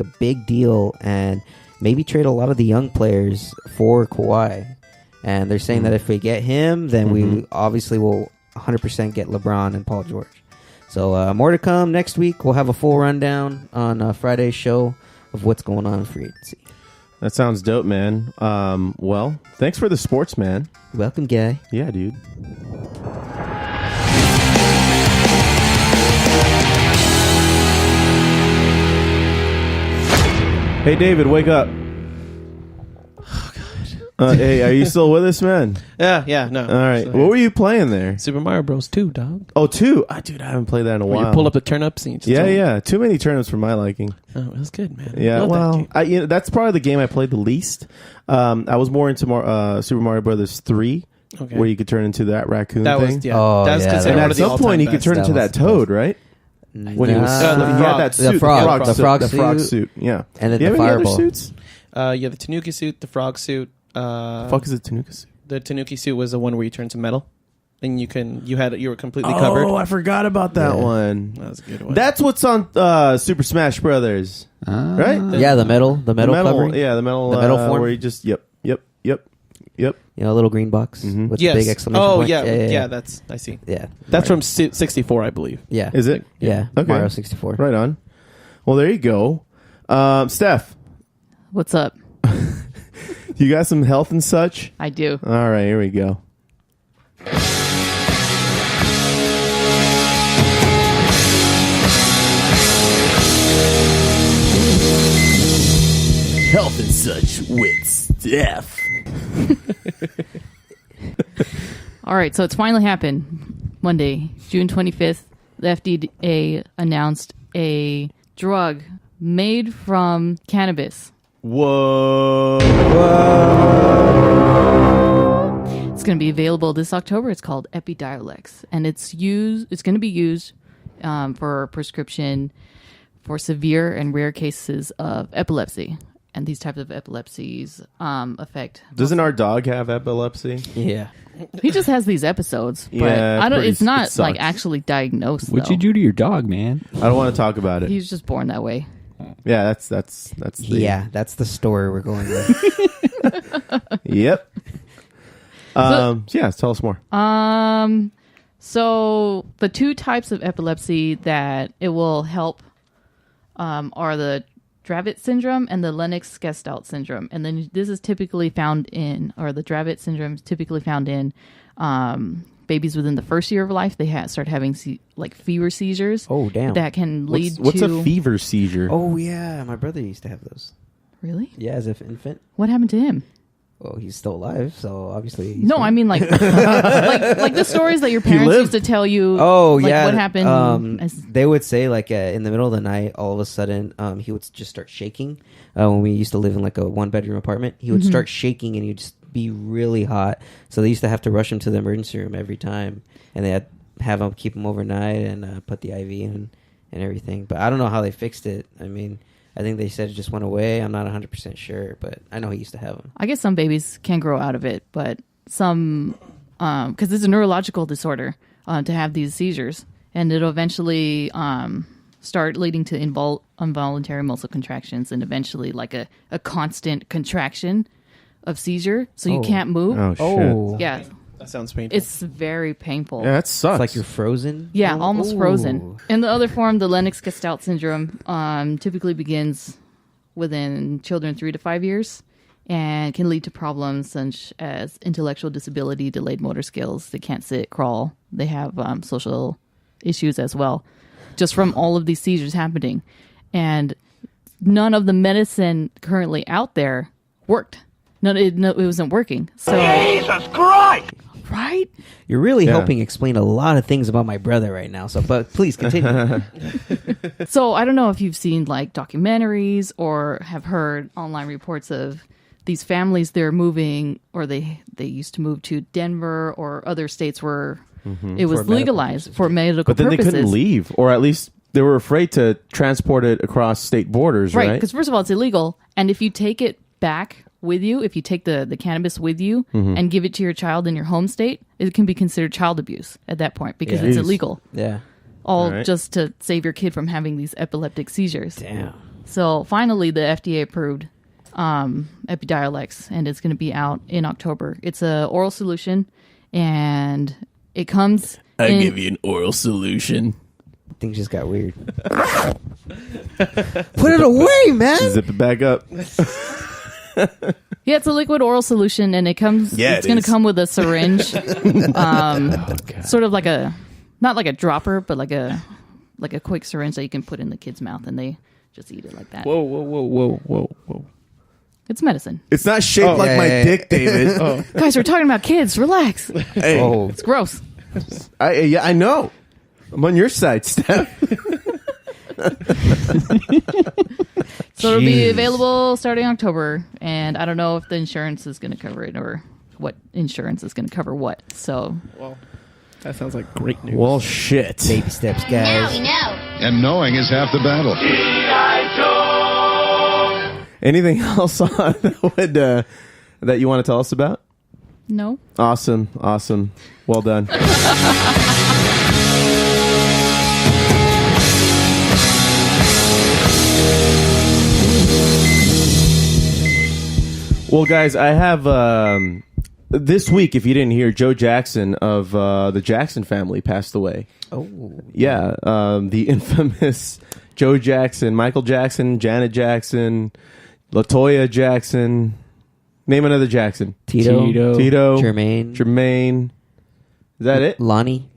a big deal and maybe trade a lot of the young players for Kawhi. And they're saying that if we get him, then we obviously will 100% get LeBron and Paul George. So more to come next week. We'll have a full rundown on Friday's show of what's going on in free agency. That sounds dope, man. Well, thanks for the sports, man. Welcome, Guy. Yeah, dude. Hey, David, wake up. Oh, God. Hey, are you still with us, man? Yeah, no. All right. What were you playing there? Super Mario Bros. 2, dog. Oh, 2? Dude, I haven't played that in a while. You pull up the turnips and you just Yeah. Too many turnips for my liking. Oh, it was good, man. Yeah, well, that's probably the game I played the least. I was more into Super Mario Brothers 3, where you could turn into that raccoon thing. And at some point, you could turn into that toad, right? When he was the frog suit. Yeah. And then do you the have any fireball. other suits? The Tanuki suit, the frog suit. The fuck is a Tanuki suit? The Tanuki suit was the one where you turn to metal, and you were completely covered. Oh, I forgot about that one. That was a good one. That's what's on Super Smash Brothers, right? Yeah, the metal covering. Yeah, the metal form where you just yep. You know, a little green box with the big exclamation point. Yeah, that's I see. Yeah, that's from 64, I believe. Yeah, is it? Yeah, okay. Mario 64. Right on. Well, there you go. Steph, what's up? You got some health and such? I do. All right, here we go. Health and such with Steph. All right, so it's finally happened. Monday, June 25th, the FDA announced a drug made from cannabis. Whoa. It's going to be available this October. It's called Epidiolex, and it's going to be used for prescription for severe and rare cases of epilepsy. And these types of epilepsies affect. Doesn't our dog have epilepsy? Yeah, he just has these episodes, but it's not like actually diagnosed. What'd you do to your dog, man? I don't want to talk about it. He's just born that way. Yeah, that's that's the story we're going with. Yep. Tell us more. So the two types of epilepsy that it will help are the Dravet syndrome and the Lennox-Gastaut syndrome. And then this is typically found the Dravet syndrome is typically found in babies within the first year of life. They start having fever seizures. Oh, damn. That can lead to... What's a fever seizure? Oh, yeah. My brother used to have those. Really? Yeah, as an infant. What happened to him? Well, he's still alive, so obviously... No, I mean, like the stories that your parents used to tell you. Oh, yeah. What happened? They would say, in the middle of the night, all of a sudden, he would just start shaking. When we used to live in, a one-bedroom apartment, he would start shaking, and he'd just be really hot. So they used to have to rush him to the emergency room every time, and they had have him keep him overnight and put the IV in and everything. But I don't know how they fixed it. I mean... I think they said it just went away. I'm not 100% sure, but I know he used to have them. I guess some babies can grow out of it, but some, because it's a neurological disorder to have these seizures, and it'll eventually start leading to involuntary muscle contractions and eventually a constant contraction of seizure, so you can't move. Oh, shit. Yeah. That sounds painful. It's very painful. Yeah, that sucks. It's like you're frozen? Yeah, almost frozen. In the other form, the Lennox-Gastaut syndrome typically begins within children 3 to 5 years and can lead to problems such as intellectual disability, delayed motor skills. They can't sit, crawl. They have social issues as well, just from all of these seizures happening. And none of the medicine currently out there worked. No, it wasn't working. So Jesus Christ! Right? You're really helping explain a lot of things about my brother right now. So, but please continue. So I don't know if you've seen documentaries or have heard online reports of these families they're moving, or they used to move to Denver or other states where it was legalized for medical purposes. But then they couldn't leave, or at least they were afraid to transport it across state borders, right? Because first of all, it's illegal, and if you take it back with you, if you take the cannabis with you and give it to your child in your home state, it can be considered child abuse at that point because it's illegal. Yeah. Just to save your kid from having these epileptic seizures. Damn. So finally, the FDA approved Epidiolex, and it's going to be out in October. It's a oral solution, and it comes. Give you an oral solution. Things just got weird. Put it away, man. Zip it back up. Yeah, it's a liquid oral solution, and it comes. Yeah, it's going to come with a syringe, sort of like not like a dropper, but like a quick syringe that you can put in the kid's mouth, and they just eat it like that. Whoa. It's medicine. It's not shaped like my dick, David. Guys, we're talking about kids. Relax. Hey, It's gross. I know. I'm on your side, Steph. So it'll be available starting October, and I don't know if the insurance is going to cover it or what insurance is going to cover what. So, Well, that sounds like great news. Well, shit. Baby steps, Now guys. we know. And knowing is half the battle. Anything else on that you want to tell us about? no. Awesome. Well done. Well, guys, I have this week, if you didn't hear, Joe Jackson of the Jackson family passed away. Oh, Yeah, the infamous Joe Jackson, Michael Jackson, Janet Jackson, LaToya Jackson. Name another Jackson. Tito. Jermaine. Is that it? Lonnie.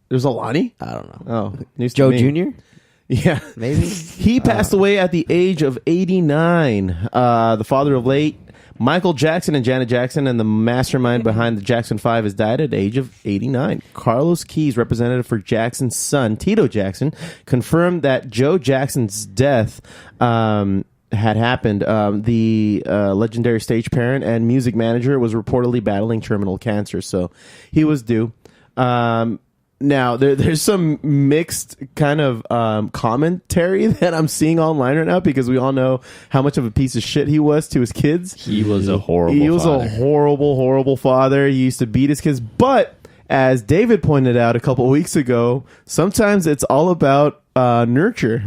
There's a Lonnie? I don't know. Oh, news to Joe me. Jr. Yeah. Maybe. He passed away at the age of 89. The father of late Michael Jackson and Janet Jackson, and the mastermind behind the Jackson 5, has died at the age of 89. Carlos Keys, representative for Jackson's son, Tito Jackson, confirmed that Joe Jackson's death had happened. The legendary stage parent and music manager was reportedly battling terminal cancer, so he was due. Now, there's some mixed kind of commentary that I'm seeing online right now, because we all know how much of a piece of shit he was to his kids. He was a horrible father. A horrible father. He used to beat his kids. But as David pointed out a couple weeks ago, sometimes it's all about nurture.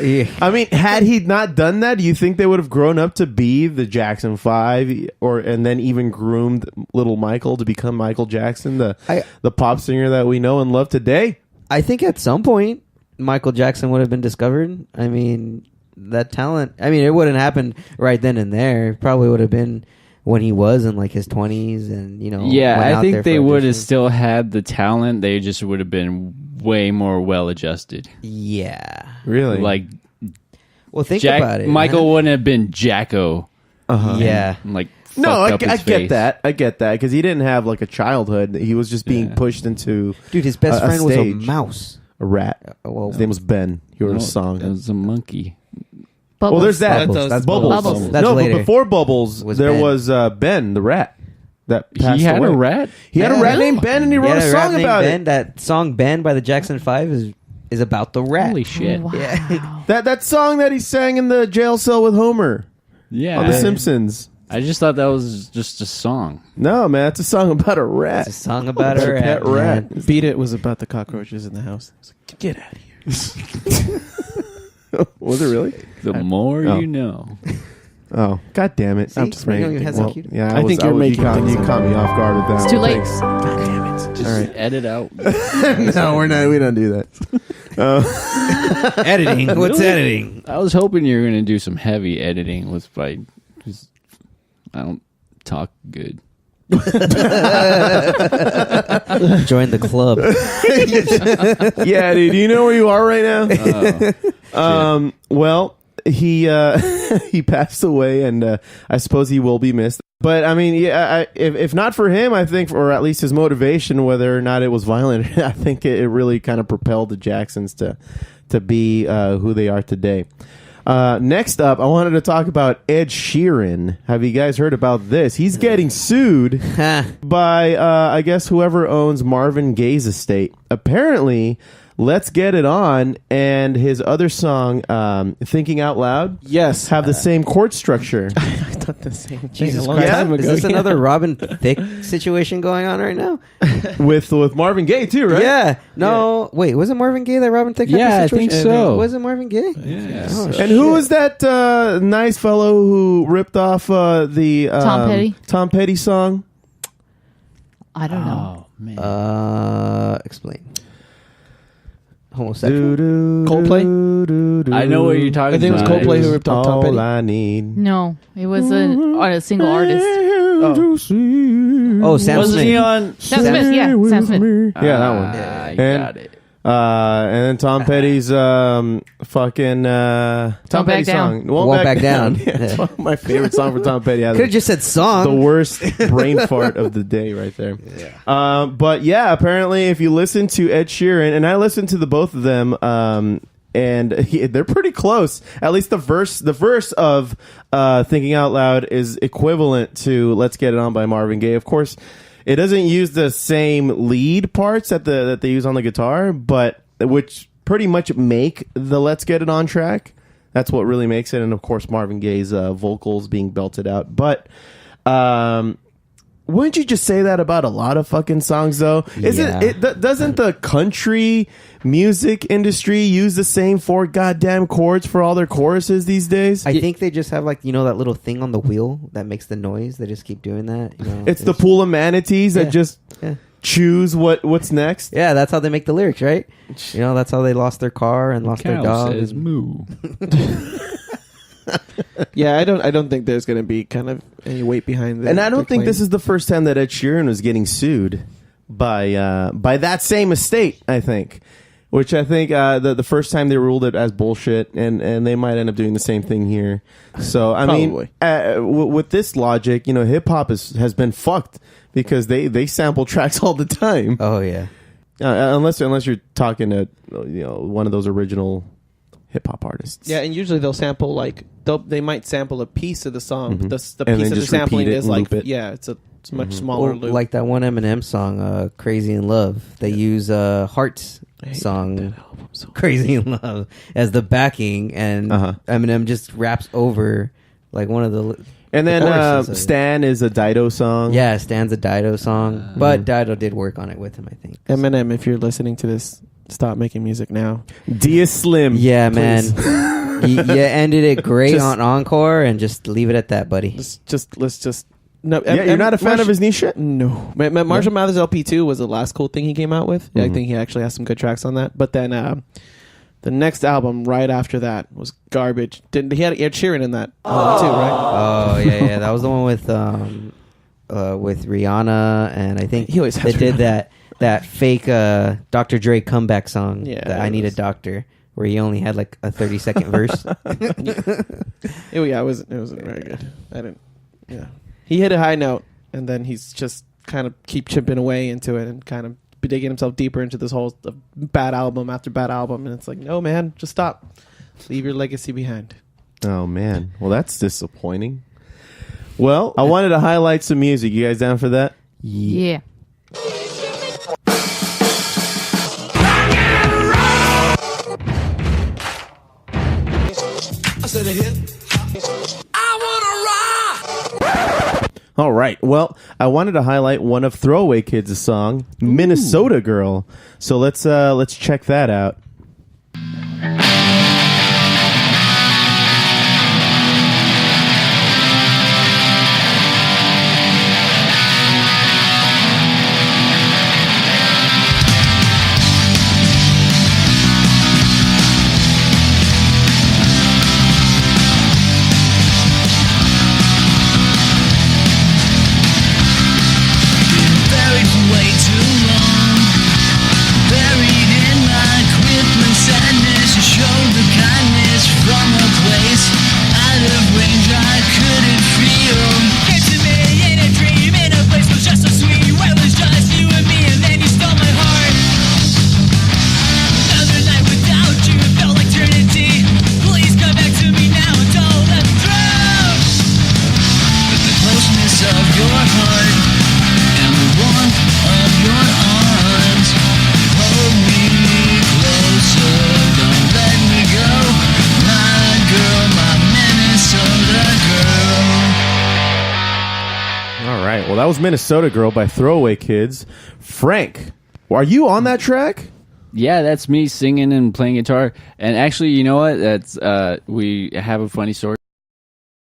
Yeah. I mean, had he not done that, do you think they would have grown up to be the Jackson 5, and then even groomed little Michael to become Michael Jackson, the pop singer that we know and love today? I think at some point Michael Jackson would have been discovered. I mean, that talent. I mean, it wouldn't happen right then and there. It probably would have been when he was in like his 20s, and Yeah, went I out think there they for would have auditions. still had the talent. They just would have been way more well adjusted. Yeah. Really? Like Well, think about it. Michael man. wouldn't have been Jacko. Yeah. And, like, No, I fucked up his get face. that. I get that, because he didn't have like a childhood. He was just being pushed into Dude, his best a friend was a stage. mouse. a rat. Well, His name was Ben. He wrote No, a song. That was a monkey. Bubbles. Well, there's that. Bubbles. That's Bubbles. Bubbles. That's no, later. but before Bubbles, Was there Ben. was Ben, the rat, that passed He had away. a rat? He had a rat Really? named Ben, and he wrote Yeah, a the song rap named about Ben. it. That song Ben by the Jackson 5 is about the rat. Holy shit. Wow. Yeah. That song that he sang in the jail cell with Homer Yeah. on The Simpsons. I just thought that was just a song. No, man, it's a song about a rat. It's a song about It's a a rat. pet rat. man. Beat It was about the cockroaches in the house. It's like, get out of here. Was it really? The more Oh. you know. Oh, god damn it! See? I'm just You know, making. you had some cute- Yeah, I think you're making you things caught me off guard with that. It's too late. Thanks. God damn it! Just All right. edit out. No, we're not. We don't do that. Editing. What's Really? editing? I was hoping you were going to do some heavy editing with I don't talk good. Join the club. Yeah, dude. Do you know where you are right now? Well, he he passed away, and I suppose he will be missed. But I mean, yeah, if not for him, I think, or at least his motivation, whether or not it was violent, I think it really kind of propelled the Jacksons to be who they are today. Next up, I wanted to talk about Ed Sheeran. Have you guys heard about this? He's getting sued by, I guess, whoever owns Marvin Gaye's estate. Apparently, Let's Get It On and his other song, Thinking Out Loud, Yes. have the same chord structure. I thought the same thing Jesus a long Christ. time ago. Is this Yeah. another Robin Thicke situation going on right now? with Marvin Gaye too, right? Yeah. No. Wait, was it Marvin Gaye that Robin Thicke had Yeah, the I think situation? so. Was it Marvin Gaye? Yeah. Oh, And shit. who was that nice fellow who ripped off the Tom Petty song? I don't know. Oh man. Explain. Homosexual. Coldplay? I know what you're talking I think it was about. Coldplay who ripped off Tom Petty. All I need. No, it was a single artist. Oh, Sam Wasn't Smith. he on? Sam Smith, yeah, Sam Smith. Yeah, that one. I And- got it. And then Tom Petty's fucking Tom Back Petty Down. song. Won't Back Down. Yeah, it's one of my favorite song for Tom Petty. Could have just said song. the worst brain fart of the day right there. But yeah, apparently if you listen to Ed Sheeran, and I listened to the both of them, and they're pretty close. At least the verse of Thinking Out Loud is equivalent to Let's Get It On by Marvin Gaye. Of course, it doesn't use the same lead parts that they use on the guitar, but which pretty much make the Let's Get It On track. That's what really makes it. And of course, Marvin Gaye's vocals being belted out. But wouldn't you just say that about a lot of fucking songs, though? Doesn't the country music industry use the same 4 goddamn chords for all their choruses these days? I think they just have that little thing on the wheel that makes the noise. They just keep doing that. It's the pool of manatees that just Yeah. choose what's next. Yeah, that's how they make the lyrics, right? That's how they lost their car and lost their Cow dog. says moo. Yeah, I don't think there's going to be kind of any weight behind that. And I don't think this is the first time that Ed Sheeran was getting sued by that same estate, I think. Which I think the first time they ruled it as bullshit, and they might end up doing the same thing here. So, I mean, with this logic, hip-hop has been fucked because they sample tracks all the time. Oh, yeah. Unless you're talking to one of those original hip-hop artists. Yeah, and usually they'll sample they might sample a piece of the song, but the And piece then that they're just sampling repeat it is and like loop it. it's a much smaller Or loop. like that one Eminem song, Crazy in Love. They use Heart's hate song, that album so much. Crazy in Love, as the backing, and Eminem just raps over one of the... And then choruses of it. Stan is a Dido song. Yeah, Stan's a Dido song, but Dido did work on it with him, I think. Eminem, if you're listening to this, stop making music now. Dia Slim. Yeah, please. man. you ended it great on Encore, and just leave it at that, buddy. Let's just no. Yeah, you're not a fan of his new shit? No. Marshall Mathers LP2 was the last cool thing he came out with. Yeah, I think he actually has some good tracks on that. But then the next album right after that was garbage. He had Ed Sheeran in that too, right? Oh yeah. That was the one with Rihanna, and I think He always has they did Rihanna. that fake Dr. Dre comeback song. Yeah, that I Need a Doctor, where he only had like a 30-second verse. It wasn't very good. I didn't. Yeah, he hit a high note, and then he's just kind of keep chipping away into it, and kind of digging himself deeper into this whole bad album after bad album, and it's like, no, man, just stop. Leave your legacy behind. Oh, man. Well, that's disappointing. Well, I wanted to highlight some music. You guys down for that? Yeah. All right. Well, I wanted to highlight one of Throwaway Kids' song, Minnesota Girl. So let's check that out. Hold me close. right. Well, that was Minnesota Girl by Throwaway Kids. Frank, are you on that track? Yeah, that's me singing and playing guitar. And actually, you know what? That's we have a funny story.